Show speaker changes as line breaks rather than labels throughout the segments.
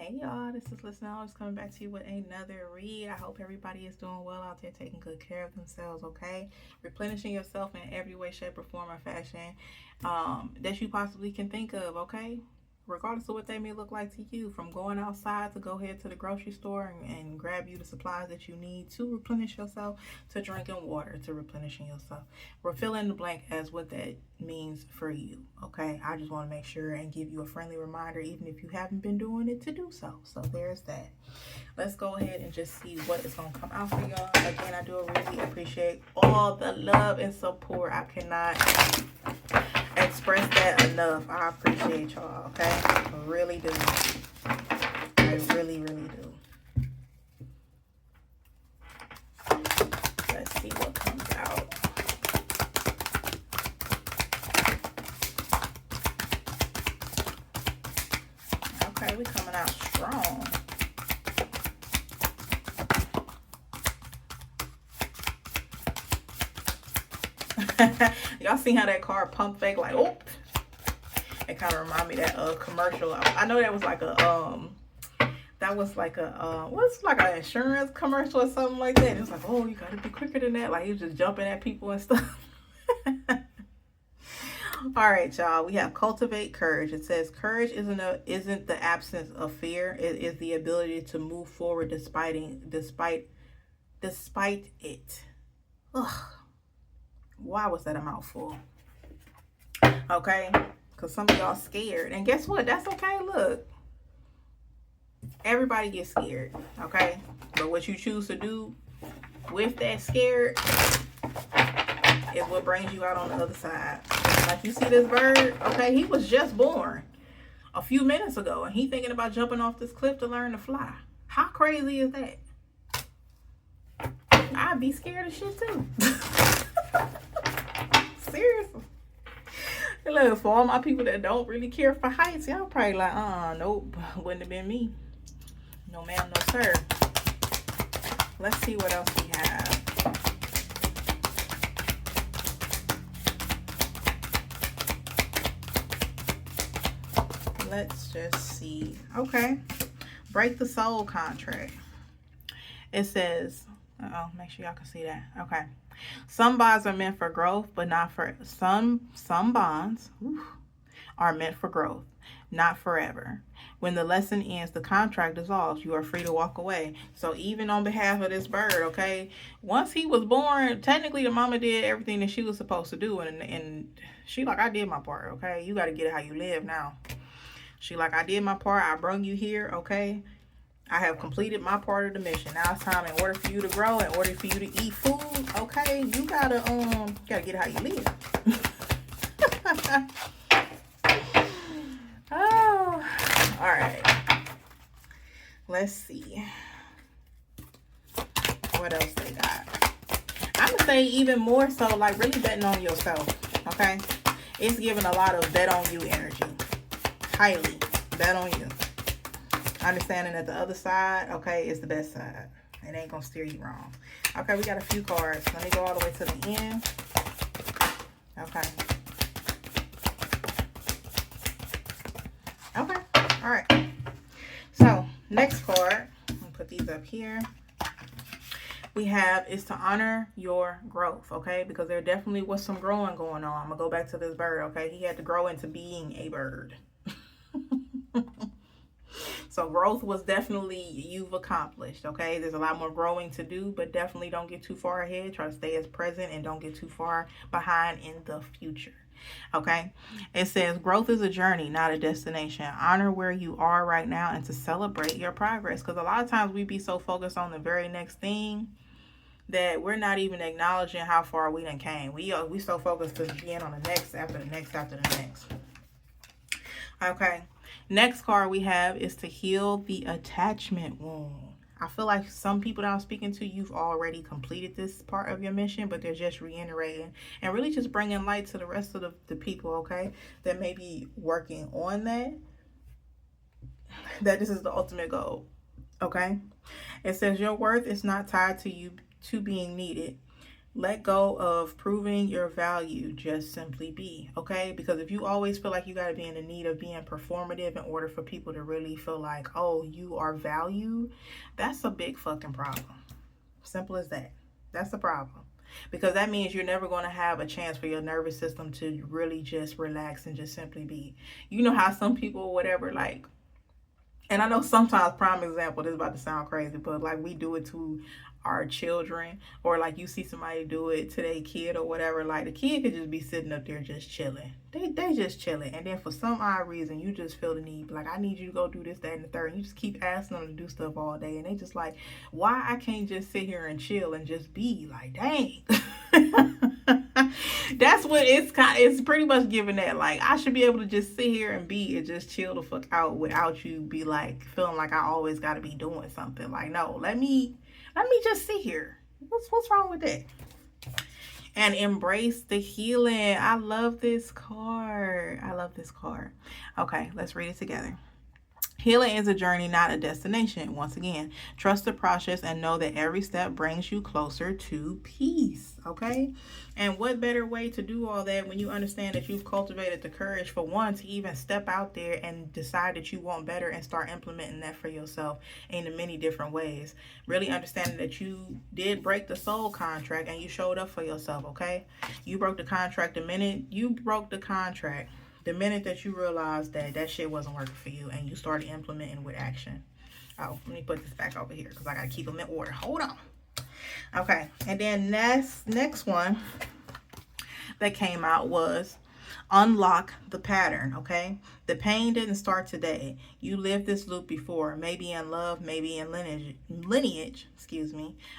Hey y'all, this is Listen. I was coming back to you with another read. I hope everybody is doing well out there, taking good care of themselves, okay? Replenishing yourself in every way, shape, or form or fashion that you possibly can think of, okay? Regardless of what they may look like to you, from going outside to go ahead to the grocery store and grab you the supplies that you need to replenish yourself, to drinking water, to replenishing yourself. We're filling the blank as what that means for you, okay? I just want to make sure and give you a friendly reminder, even if you haven't been doing it, to do so. So there's that. Let's go ahead and just see what is going to come out for y'all. Again, I do really appreciate all the love and support. I cannot express that enough. I appreciate y'all, okay? I really do. I really, really do. Let's see what comes out. Okay, we coming out strong. Y'all see how that card pump fake like, oh, it kind of remind me of that commercial. I know that was like a what's like an insurance commercial or something like that. It was like, oh, you gotta be quicker than that. Like he was just jumping at people and stuff. All right, y'all. We have cultivate courage. It says courage isn't the absence of fear. It is the ability to move forward despite it. Ugh. Why was that a mouthful? Okay, because some of y'all scared, and guess what? That's okay. Look, everybody gets scared. Okay, but what you choose to do with that scared is what brings you out on the other side. Like you see this bird, okay, he was just born a few minutes ago and he thinking about jumping off this cliff to learn to fly. How crazy is that? I'd be scared of shit too. Seriously. Look, for all my people that don't really care for heights, y'all probably like, nope, wouldn't have been me. No ma'am, no sir. Let's see what else we have. Let's just see. Okay. Break the soul contract. It says, make sure y'all can see that. Okay. Some bonds are meant for growth, but not for some bonds are meant for growth, not forever. When the lesson ends, the contract dissolves. You are free to walk away. So even on behalf of this bird, okay, once he was born, technically the mama did everything that she was supposed to do, and she like, I did my part, okay? You got to get it how you live now. She like, I did my part. I brung you here, okay? I have completed my part of the mission. Now it's time, in order for you to grow, in order for you to eat food, okay, you gotta get it how you live. Oh, all right. Let's see what else they got. I'm gonna say even more so, like really betting on yourself, okay? It's giving a lot of bet on you energy. Highly bet on you. Understanding that the other side, okay, is the best side. It ain't gonna steer you wrong. Okay, we got a few cards. Let me go all the way to the end. Okay. Okay. All right. So, next card. I'm gonna put these up here. We have is to honor your growth, okay? Because there definitely was some growing going on. I'm gonna go back to this bird, okay? He had to grow into being a bird. So growth was definitely, you've accomplished, okay? There's a lot more growing to do, but definitely don't get too far ahead. Try to stay as present and don't get too far behind in the future, okay? It says growth is a journey, not a destination. Honor where you are right now and to celebrate your progress, because a lot of times we be so focused on the very next thing that we're not even acknowledging how far we done came. We so focused to being on the next after the next after the next. Okay. Next card we have is to heal the attachment wound. I feel like some people that I'm speaking to, you've already completed this part of your mission, but they're just reiterating and really just bringing light to the rest of the people, okay, that may be working on that this is the ultimate goal, okay? It says your worth is not tied to you to being needed. Let go of proving your value. Just simply be, okay? Because if you always feel like you got to be in the need of being performative in order for people to really feel like, oh, you are valued, that's a big fucking problem. Simple as that. That's the problem. Because that means you're never going to have a chance for your nervous system to really just relax and just simply be. You know how some people, whatever, like, and I know sometimes, prime example, this is about to sound crazy, but like we do it to our children, or like you see somebody do it to their kid or whatever. Like the kid could just be sitting up there just chilling. They just chilling, and then for some odd reason you just feel the need, like I need you to go do this, that, and the third. And you just keep asking them to do stuff all day, and they just like, why I can't just sit here and chill and just be like, dang. That's what it's pretty much giving that. Like I should be able to just sit here and be and just chill the fuck out without you be like feeling like I always gotta be doing something. Like no, let me just sit here. What's wrong with that? And embrace the healing. I love this card. I love this card. Okay, let's read it together. Healing is a journey, not a destination. Once again, trust the process and know that every step brings you closer to peace. Okay? And what better way to do all that when you understand that you've cultivated the courage, for one, to even step out there and decide that you want better and start implementing that for yourself in many different ways. Really understanding that you did break the soul contract and you showed up for yourself. Okay? You broke the contract the minute you broke the contract. The minute that you realized that that shit wasn't working for you and you started implementing with action. Oh, let me put this back over here because I got to keep them in order. Hold on. Okay. And then next one that came out was unlock the pattern. Okay. The pain didn't start today. You lived this loop before, maybe in love, maybe in lineage,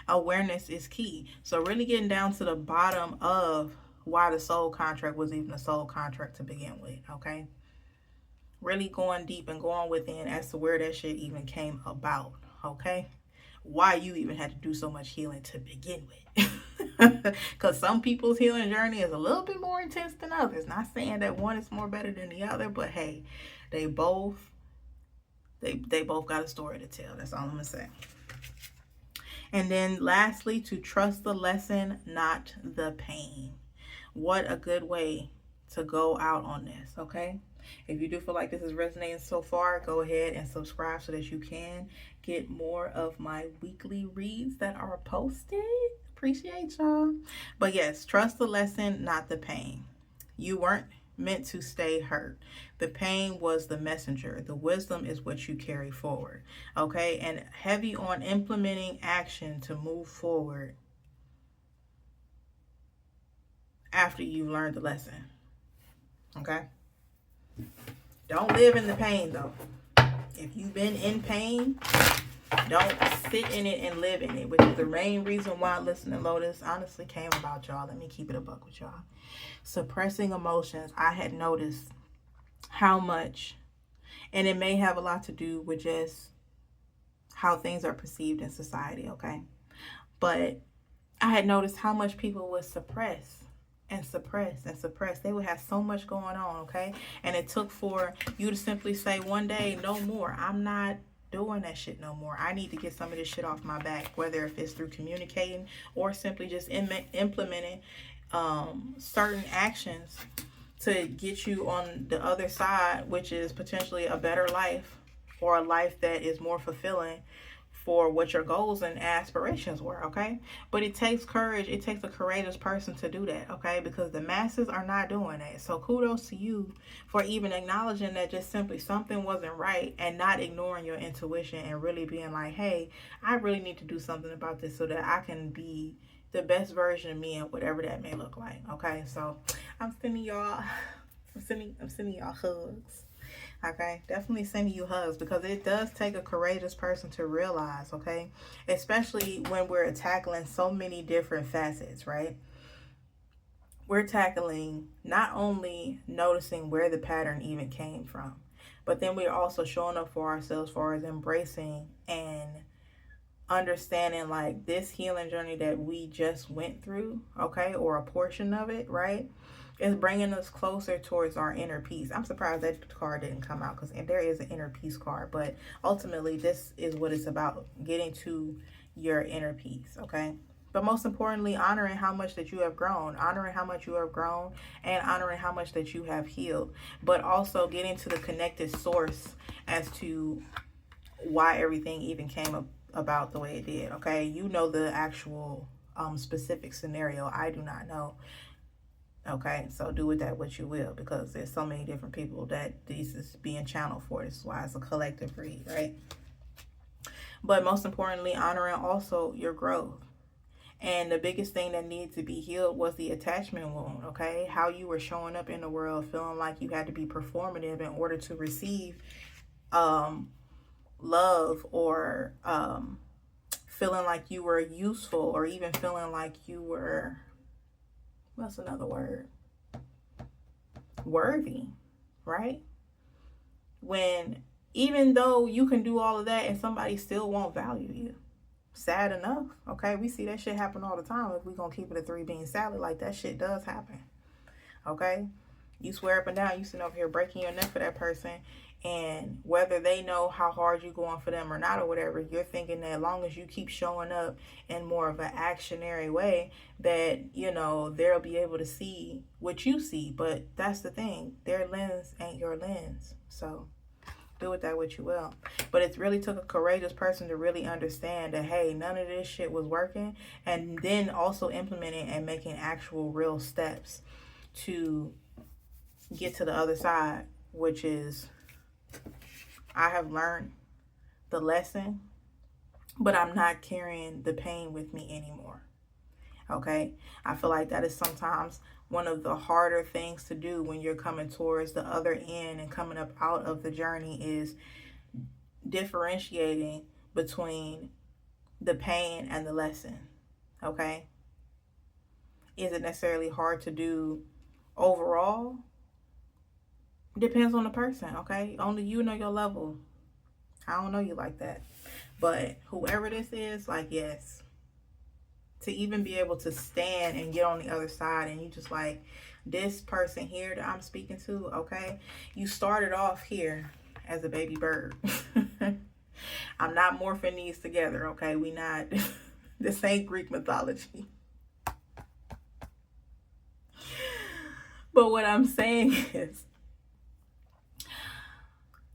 Awareness is key. So really getting down to the bottom of why the soul contract was even a soul contract to begin with, okay? Really going deep and going within as to where that shit even came about, okay? Why you even had to do so much healing to begin with. Because some people's healing journey is a little bit more intense than others. Not saying that one is more better than the other, but hey, they both got a story to tell. That's all I'm gonna say. And then lastly, to trust the lesson, not the pain. What a good way to go out on this, okay? If you do feel like this is resonating so far, go ahead and subscribe so that you can get more of my weekly reads that are posted. Appreciate y'all. But yes, trust the lesson, not the pain. You weren't meant to stay hurt. The pain was the messenger. The wisdom is what you carry forward, okay? And heavy on implementing action to move forward after you've learned the lesson. Okay? Don't live in the pain though. If you've been in pain, don't sit in it and live in it, which is the main reason why Listening Lotus honestly came about, y'all. Let me keep it a buck with y'all. Suppressing emotions. I had noticed how much, and it may have a lot to do with just how things are perceived in society, okay? But I had noticed how much people would suppress and suppress and suppress. They would have so much going on, okay? And it took for you to simply say one day, no more. I'm not doing that shit no more. I need to get some of this shit off my back, whether if it's through communicating or simply just implementing certain actions to get you on the other side, which is potentially a better life or a life that is more fulfilling for what your goals and aspirations were, okay? But it takes courage. It takes a courageous person to do that, okay? Because the masses are not doing that. So kudos to you for even acknowledging that just simply something wasn't right and not ignoring your intuition and really being like, hey, I really need to do something about this so that I can be the best version of me and whatever that may look like, okay? So I'm sending y'all hugs. Okay, definitely sending you hugs, because it does take a courageous person to realize, okay, especially when we're tackling so many different facets, right? We're tackling not only noticing where the pattern even came from, but then we're also showing up for ourselves, for as embracing and understanding like this healing journey that we just went through, okay, or a portion of it, right, is bringing us closer towards our inner peace. I'm surprised that card didn't come out, because there is an inner peace card, but ultimately this is what it's about, getting to your inner peace, okay? But most importantly, honoring how much that you have grown, and honoring how much that you have healed. But also getting to the connected source as to why everything even came about the way it did. Okay, you know the actual specific scenario. I do not know. Okay, so do with that what you will, because there's so many different people that this is being channeled for. This is why it's a collective read, right? But most importantly, honoring also your growth. And the biggest thing that needed to be healed was the attachment wound, okay? How you were showing up in the world feeling like you had to be performative in order to receive love, or feeling like you were useful, or even feeling like you were, what's another word? Worthy, right? When even though you can do all of that and somebody still won't value you. Sad enough, okay? We see that shit happen all the time. If we're gonna keep it a 3-bean salad, like that shit does happen, okay? You swear up and down you sitting over here breaking your neck for that person, and whether they know how hard you're going for them or not or whatever, you're thinking that as long as you keep showing up in more of an actionary way, that, you know, they'll be able to see what you see. But that's the thing, their lens ain't your lens. So do with that what you will. But it really took a courageous person to really understand that, hey, none of this shit was working, and then also implementing and making actual real steps to get to the other side, which is, I have learned the lesson, but I'm not carrying the pain with me anymore. Okay, I feel like that is sometimes one of the harder things to do when you're coming towards the other end and coming up out of the journey, is differentiating between the pain and the lesson. Okay, is it necessarily hard to do overall? Depends on the person. Okay, only you know your level. I don't know you like that, but whoever this is, like, yes, to even be able to stand and get on the other side, and you just like, this person here that I'm speaking to, okay, you started off here as a baby bird. I'm not morphing these together, okay? We not, this ain't Greek mythology. But what I'm saying is,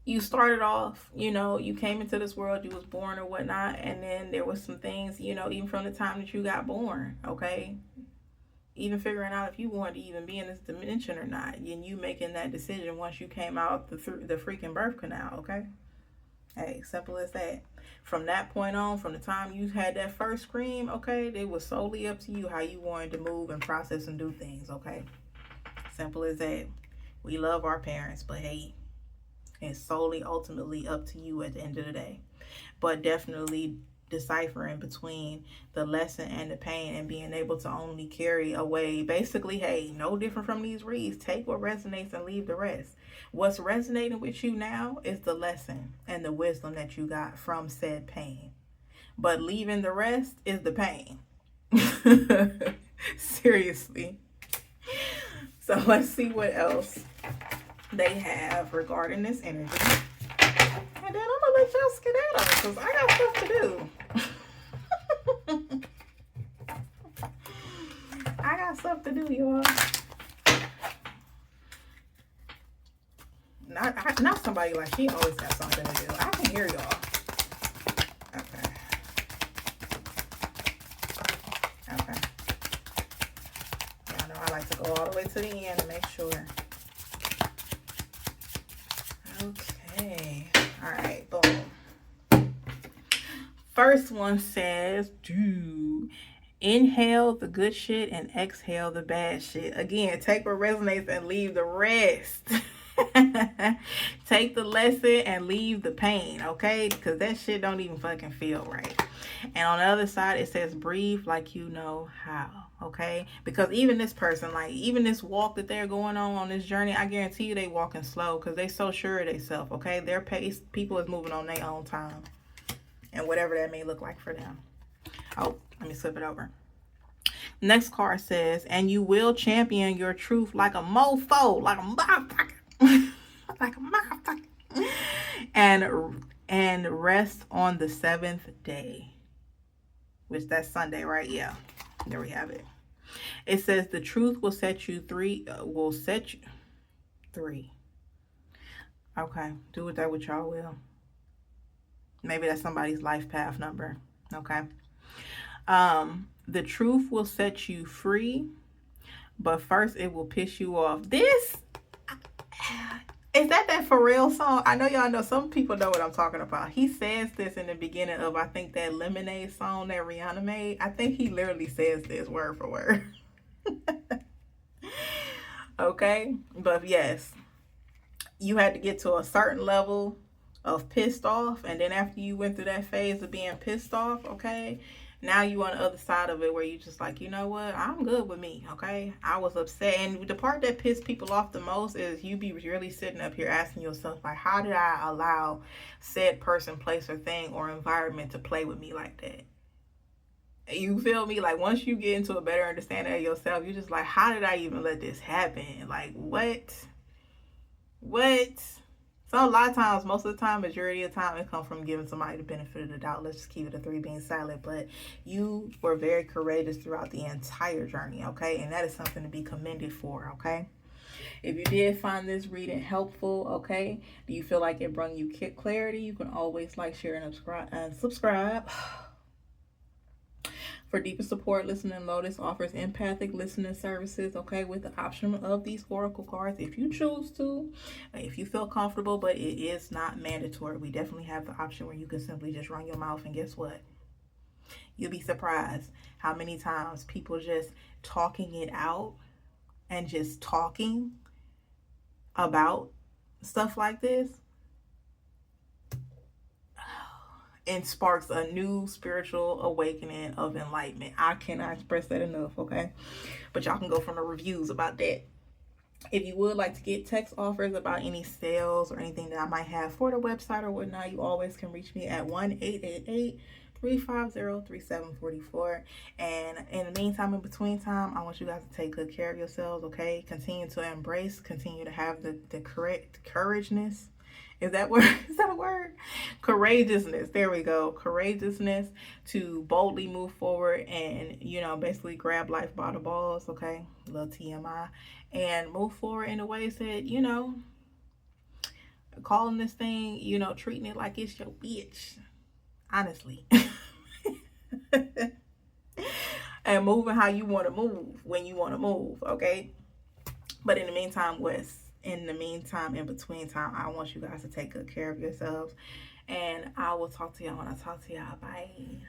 you started off, you know, you came into this world, you was born or whatnot, and then there was some things, you know, even from the time that you got born, okay? Even figuring out if you wanted to even be in this dimension or not, and you making that decision once you came out the freaking birth canal, okay? Hey, simple as that. From that point on, from the time you had that first scream, okay, it was solely up to you how you wanted to move and process and do things, okay? Simple as that. We love our parents, but hey, it's solely ultimately up to you at the end of the day. But definitely deciphering between the lesson and the pain, and being able to only carry away, basically, hey, no different from these reads. Take what resonates and leave the rest. What's resonating with you now is the lesson and the wisdom that you got from said pain. But leaving the rest is the pain. Seriously. So let's see what else they have regarding this energy, and then I'm gonna let y'all skedaddle because I got stuff to do. I got stuff to do, y'all. Not somebody like she always got something to do. I can hear y'all. Okay. Y'all know I like to go all the way to the end to make sure. Okay. All right. Boom. First one says, inhale the good shit and exhale the bad shit. Again, take what resonates and leave the rest. Take the lesson and leave the pain, okay? Because that shit don't even fucking feel right. And on the other side, it says breathe like you know how, okay? Because even this person, like, even this walk that they're going on this journey, I guarantee you they walking slow because they so sure of themselves, okay? Their pace, people is moving on their own time. And whatever that may look like for them. Oh, let me flip it over. Next card says, and you will champion your truth like a mofo, like a motherfucker. Like a motherfucker. And rest on the 7th day. which that's Sunday, right? Yeah, there we have it. It says the truth will set you free. Okay, do with that what y'all will. Maybe that's somebody's life path number. Okay. The truth will set you free, but first it will piss you off. This is that for real song? I know y'all know, some people know what I'm talking about. He says this in the beginning of, I think, that Lemonade song that Rihanna made. I think he literally says this word for word. Okay, but yes, you had to get to a certain level of pissed off, and then after you went through that phase of being pissed off, okay, now you on the other side of it where you just like, you know what, I'm good with me. Okay, I was upset, and the part that pissed people off the most is you be really sitting up here asking yourself, like, how did I allow said person, place, or thing or environment to play with me like that? You feel me? Like, once you get into a better understanding of yourself, you're just like, how did I even let this happen? Like, what so a lot of times, most of the time, majority of the time, it comes from giving somebody the benefit of the doubt. Let's just keep it a 3, being silent. But you were very courageous throughout the entire journey, okay? And that is something to be commended for, okay? If you did find this reading helpful, okay, do you feel like it brought you clarity? You can always like, share, and subscribe. For deeper support, Listening Lotus offers empathic listening services, okay, with the option of these oracle cards if you choose to, if you feel comfortable, but it is not mandatory. We definitely have the option where you can simply just run your mouth, and guess what? You'll be surprised how many times people just talking it out and just talking about stuff like this and sparks a new spiritual awakening of enlightenment. I cannot express that enough, okay? But y'all can go from the reviews about that. If you would like to get text offers about any sales or anything that I might have for the website or whatnot, you always can reach me at 1-888-350-3744. And in the meantime, in between time, I want you guys to take good care of yourselves, okay? Continue to embrace, continue to have the correct courageousness. Is that word? Is that a word? Courageousness. There we go. Courageousness to boldly move forward and, basically grab life by the balls, okay? A little TMI. And move forward in a way that, calling this thing, treating it like it's your bitch. Honestly. And moving how you want to move when you want to move, okay? But in the meantime, in between time, I want you guys to take good care of yourselves. And I will talk to y'all when I talk to y'all. Bye.